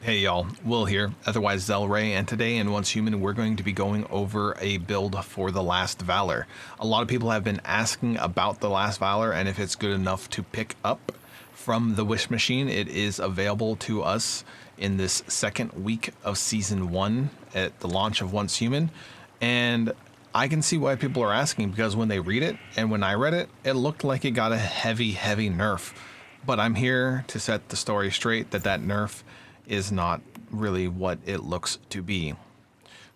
Hey y'all, Will here, otherwise Xelray, and today in Once Human we're going to be going over a build for the Last Valor. A lot of people have been asking about the Last Valor and if it's good enough to pick up from the Wish Machine. It is available to us in this second week of Season 1 at the launch of Once Human, and I can see why people are asking, because when they read it and when I read it, it looked like it got a heavy nerf. But I'm here to set the story straight that nerf is not really what it looks to be.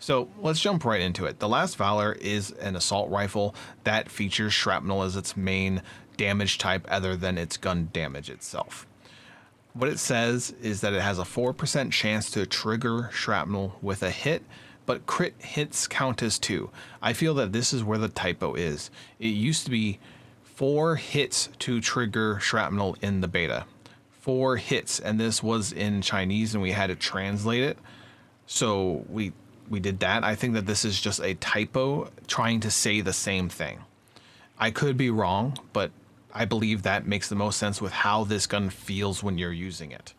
So let's jump right into it. The Last Valor is an assault rifle that features shrapnel as its main damage type other than its gun damage itself. What it says is that it has a 4% chance to trigger shrapnel with a hit, but crit hits count as 2. I feel that this is where the typo is. It used to be 4 hits to trigger shrapnel in the beta. 4 hits, and this was in Chinese and we had to translate it, so we did that. I think that this is just a typo trying to say the same thing. I could be wrong, but I believe that makes the most sense with how this gun feels when you're using it.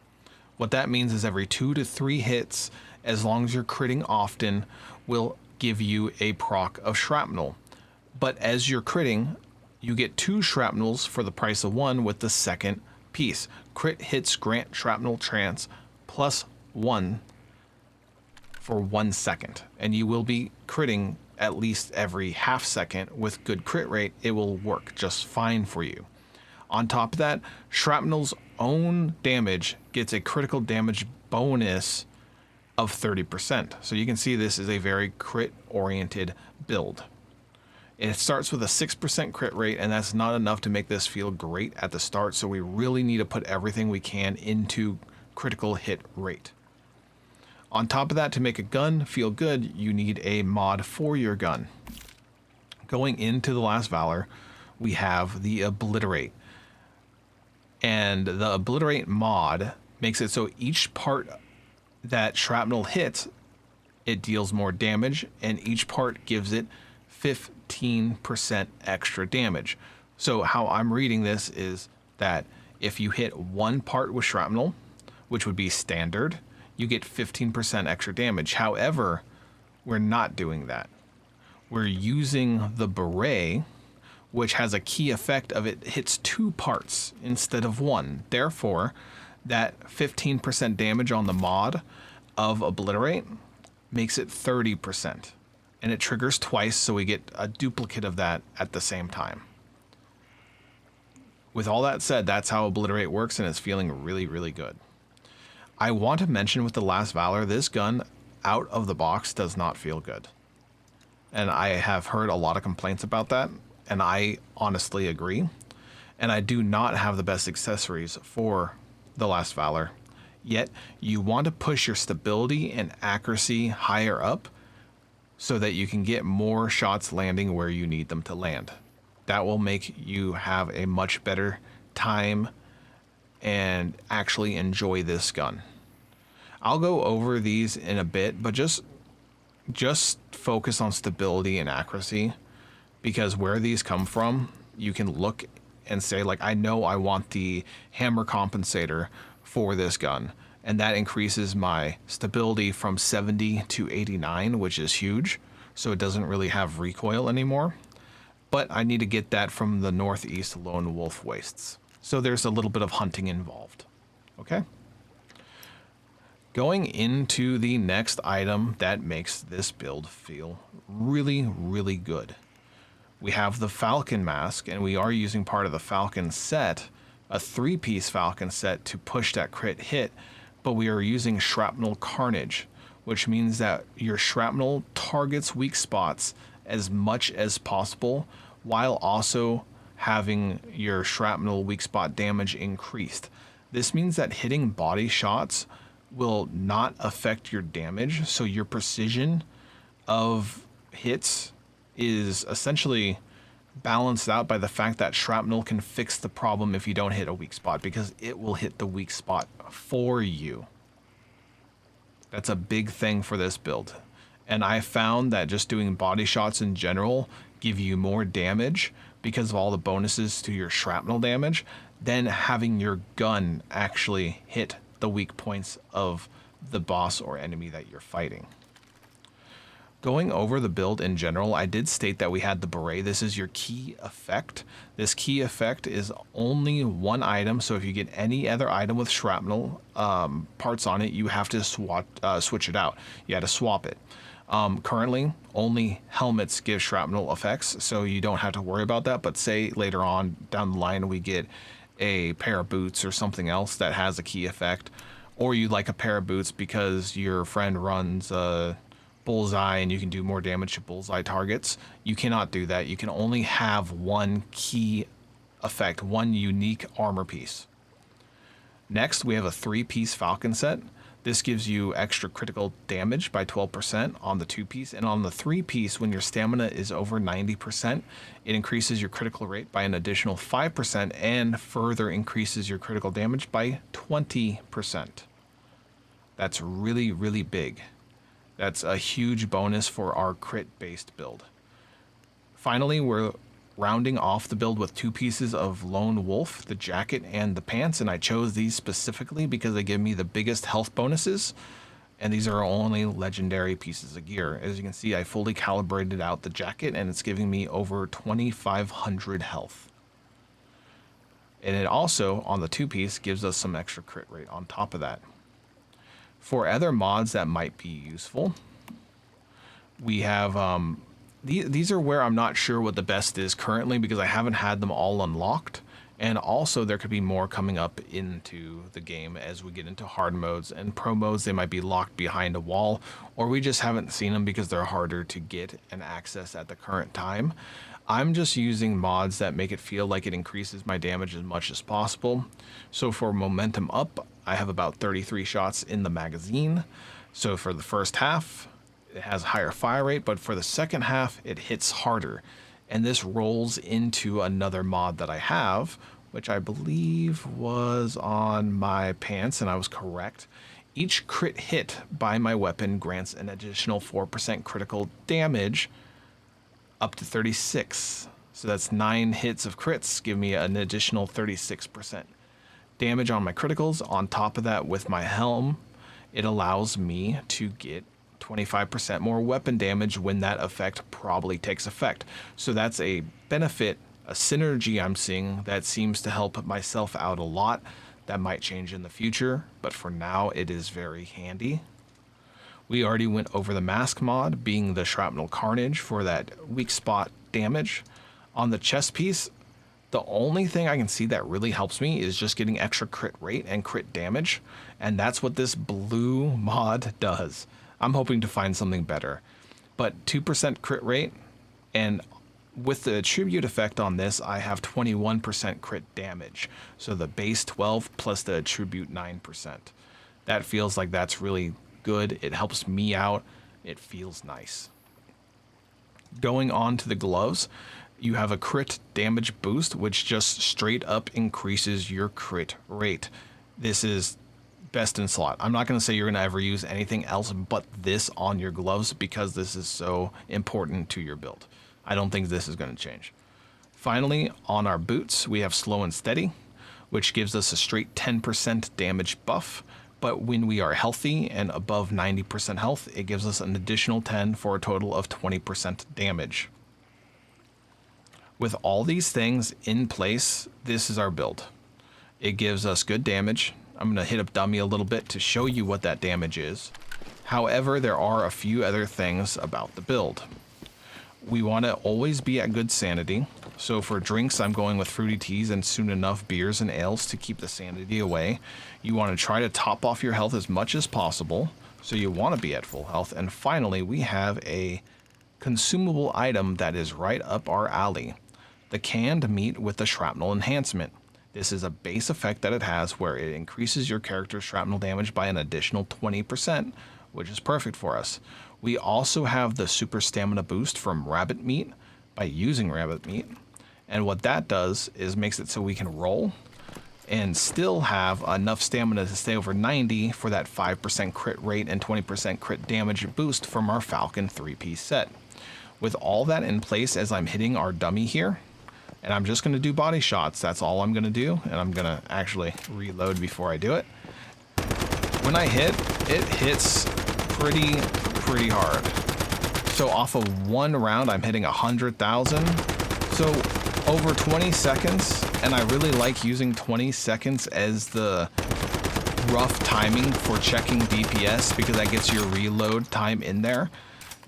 What that means is every 2 to 3 hits, as long as you're critting often, will give you a proc of shrapnel. But as you're critting, you get 2 shrapnels for the price of 1 with the second piece. Crit hits grant shrapnel chance plus 1 for 1 second, and you will be critting at least every half second. With good crit rate, it will work just fine for you. On top of that, shrapnel's own damage gets a critical damage bonus of 30%. So you can see this is a very crit oriented build. It starts with a 6% crit rate, and that's not enough to make this feel great at the start, so we really need to put everything we can into critical hit rate. On top of that, to make a gun feel good, you need a mod for your gun. Going into the Last Valor, we have the Obliterate. And the Obliterate mod makes it so each part that shrapnel hits, it deals more damage, and each part gives it 15% extra damage. So how I'm reading this is that if you hit one part with shrapnel, which would be standard, you get 15% extra damage. However, we're not doing that. We're using the beret, which has a key effect of it hits 2 parts instead of 1. Therefore, that 15% damage on the mod of Obliterate makes it 30%. And it triggers twice, so we get a duplicate of that at the same time. With all that said, that's how Obliterate works, and it's feeling really good. I want to mention with the Last Valor, this gun out of the box does not feel good. And I have heard a lot of complaints about that, and I honestly agree. And I do not have the best accessories for the Last Valor. Yet, you want to push your stability and accuracy higher up, so that you can get more shots landing where you need them to land. That will make you have a much better time and actually enjoy this gun. I'll go over these in a bit, but just focus on stability and accuracy, because where these come from, you can look and say, like, I know I want the hammer compensator for this gun, and that increases my stability from 70 to 89, which is huge, so it doesn't really have recoil anymore. But I need to get that from the Northeast Lone Wolf Wastes, so there's a little bit of hunting involved. Okay? Going into the next item that makes this build feel really good. We have the Falcon Mask, and we are using part of the Falcon set, a 3-piece Falcon set, to push that crit hit, but we are using Shrapnel Carnage, which means that your shrapnel targets weak spots as much as possible, while also having your shrapnel weak spot damage increased. This means that hitting body shots will not affect your damage, so your precision of hits is essentially balanced out by the fact that shrapnel can fix the problem if you don't hit a weak spot, because it will hit the weak spot for you. That's a big thing for this build. And I found that just doing body shots in general give you more damage because of all the bonuses to your shrapnel damage than having your gun actually hit the weak points of the boss or enemy that you're fighting. Going over the build in general, I did state that we had the beret. This is your key effect. This key effect is only one item, so if you get any other item with shrapnel parts on it, you have to switch it out. You had to swap it. Currently, only helmets give shrapnel effects, so you don't have to worry about that. But say later on down the line we get a pair of boots or something else that has a key effect, or you like a pair of boots because your friend runs bullseye and you can do more damage to bullseye targets. You cannot do that. You can only have one key effect, one unique armor piece. Next, we have a 3-piece Falcon set. This gives you extra critical damage by 12% on the 2-piece, and on the 3-piece, when your stamina is over 90%, it increases your critical rate by an additional 5% and further increases your critical damage by 20%. That's really, really big. That's a huge bonus for our crit-based build. Finally, we're rounding off the build with 2 pieces of Lone Wolf, the jacket and the pants, and I chose these specifically because they give me the biggest health bonuses, and these are only legendary pieces of gear. As you can see, I fully calibrated out the jacket, and it's giving me over 2,500 health. And it also, on the 2-piece, gives us some extra crit rate on top of that. For other mods that might be useful, we have these are where I'm not sure what the best is currently because I haven't had them all unlocked, and also there could be more coming up into the game as we get into hard modes and pro modes. They might be locked behind a wall, or we just haven't seen them because they're harder to get and access at the current time. I'm just using mods that make it feel like it increases my damage as much as possible. So for momentum up, I have about 33 shots in the magazine. So for the first half, it has a higher fire rate, but for the second half, it hits harder. And this rolls into another mod that I have, which I believe was on my pants, and I was correct. Each crit hit by my weapon grants an additional 4% critical damage up to 36. So that's 9 hits of crits give me an additional 36% damage on my criticals. On top of that, with my helm, it allows me to get 25% more weapon damage when that effect probably takes effect. So that's a benefit, a synergy I'm seeing that seems to help myself out a lot. That might change in the future, but for now it is very handy. We already went over the mask mod, being the shrapnel carnage for that weak spot damage. On the chest piece, the only thing I can see that really helps me is just getting extra crit rate and crit damage, and that's what this blue mod does. I'm hoping to find something better. But 2% crit rate, and with the attribute effect on this, I have 21% crit damage. So the base 12 plus the attribute 9%. That feels like that's really good. It helps me out. It feels nice. Going on to the gloves, you have a crit damage boost, which just straight up increases your crit rate. This is best in slot. I'm not going to say you're going to ever use anything else but this on your gloves because this is so important to your build. I don't think this is going to change. Finally, on our boots, we have slow and steady, which gives us a straight 10% damage buff. But when we are healthy and above 90% health, it gives us an additional 10 for a total of 20% damage. With all these things in place, this is our build. It gives us good damage. I'm going to hit up dummy a little bit to show you what that damage is. However, there are a few other things about the build. We want to always be at good sanity. So for drinks, I'm going with fruity teas and soon enough beers and ales to keep the sanity away. You want to try to top off your health as much as possible. So you want to be at full health. And finally, we have a consumable item that is right up our alley. The canned meat with the shrapnel enhancement. This is a base effect that it has where it increases your character's shrapnel damage by an additional 20%, which is perfect for us. We also have the super stamina boost from rabbit meat by using rabbit meat. And what that does is makes it so we can roll and still have enough stamina to stay over 90 for that 5% crit rate and 20% crit damage boost from our Falcon 3-piece set. With all that in place as I'm hitting our dummy here, and I'm just going to do body shots, that's all I'm going to do, and I'm going to actually reload before I do it. when I hit, it hits pretty hard. So off of one round, I'm hitting 100,000. So over 20 seconds, and I really like using 20 seconds as the rough timing for checking DPS because that gets your reload time in there.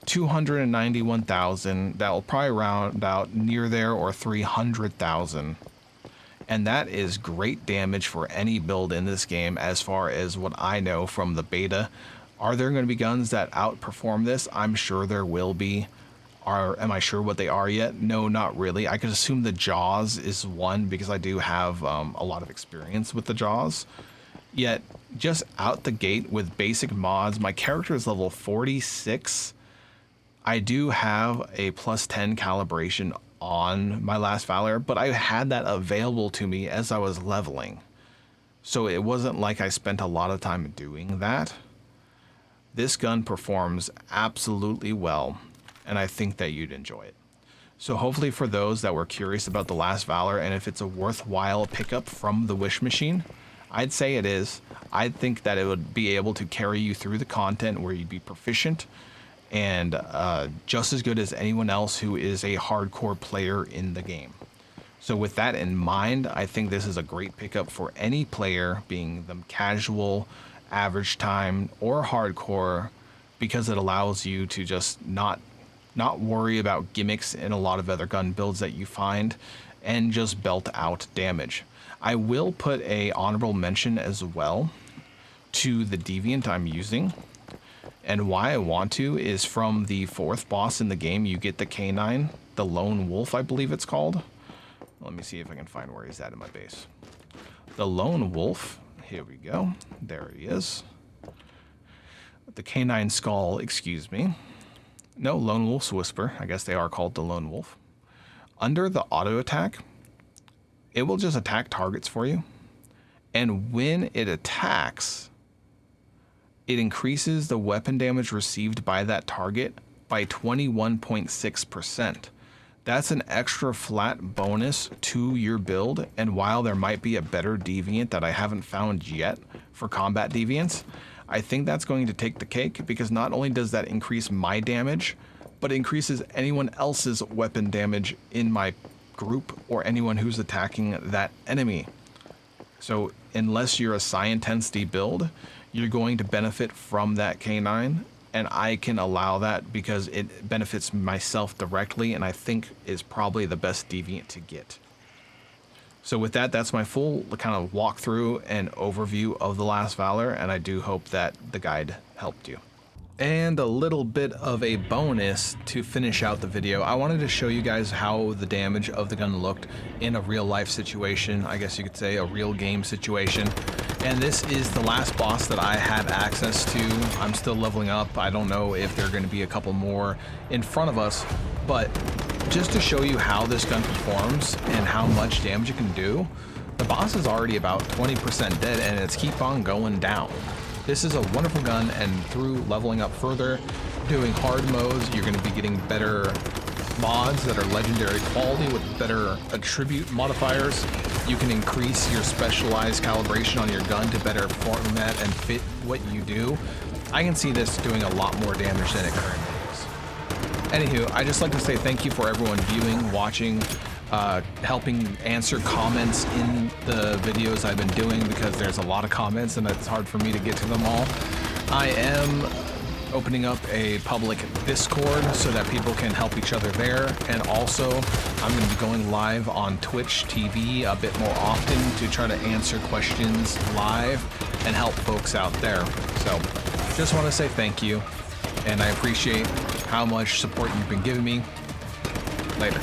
291,000, that will probably round out near there, or 300,000. And that is great damage for any build in this game as far as what I know from the beta. Are there going to be guns that outperform this? I'm sure there will be. Am I sure what they are yet? No, not really. I could assume the Jaws is one because I do have a lot of experience with the Jaws. Yet, just out the gate with basic mods, my character is level 46. I do have a plus 10 calibration on my Last Valor, but I had that available to me as I was leveling. So it wasn't like I spent a lot of time doing that. This gun performs absolutely well, and I think that you'd enjoy it. So hopefully for those that were curious about the Last Valor and if it's a worthwhile pickup from the Wish Machine, I'd say it is. I think that it would be able to carry you through the content where you'd be proficient and just as good as anyone else who is a hardcore player in the game. So with that in mind, I think this is a great pickup for any player, being them casual, average time, or hardcore, because it allows you to just not worry about gimmicks in a lot of other gun builds that you find and just belt out damage. I will put a honorable mention as well to the Deviant I'm using. And why I want to is from the 4th boss in the game, you get the canine, the Lone Wolf, I believe it's called. Let me see if I can find where he's at in my base. The Lone Wolf, here we go. There he is. The canine skull, excuse me. No, Lone Wolf's Whisper. I guess they are called the Lone Wolf. Under the auto attack, it will just attack targets for you. And when it attacks, it increases the weapon damage received by that target by 21.6%. That's an extra flat bonus to your build, and while there might be a better deviant that I haven't found yet for combat deviants, I think that's going to take the cake, because not only does that increase my damage, but it increases anyone else's weapon damage in my group or anyone who's attacking that enemy. So unless you're a Scientensity build, you're going to benefit from that canine, and I can allow that because it benefits myself directly, and I think is probably the best deviant to get. So with that, that's my full kind of walkthrough and overview of the Last Valor, and I do hope that the guide helped you. And a little bit of a bonus to finish out the video. I wanted to show you guys how the damage of the gun looked in a real life situation. I guess you could say a real game situation. And this is the last boss that I had access to. I'm still leveling up. I don't know if there are going to be a couple more in front of us, but just to show you how this gun performs and how much damage it can do, the boss is already about 20% dead, and it's keep on going down. This is a wonderful gun, and through leveling up further, doing hard modes, you're going to be getting better mods that are legendary quality with better attribute modifiers. You can increase your specialized calibration on your gun to better format and fit what you do. I can see this doing a lot more damage than it currently is. Anywho, I just like to say thank you for everyone viewing, watching, helping answer comments in the videos I've been doing, because there's a lot of comments and it's hard for me to get to them all. I am opening up a public Discord so that people can help each other there, and also I'm going to be going live on Twitch TV a bit more often to try to answer questions live and help folks out there. So just want to say thank you, and I appreciate how much support you've been giving me. Later.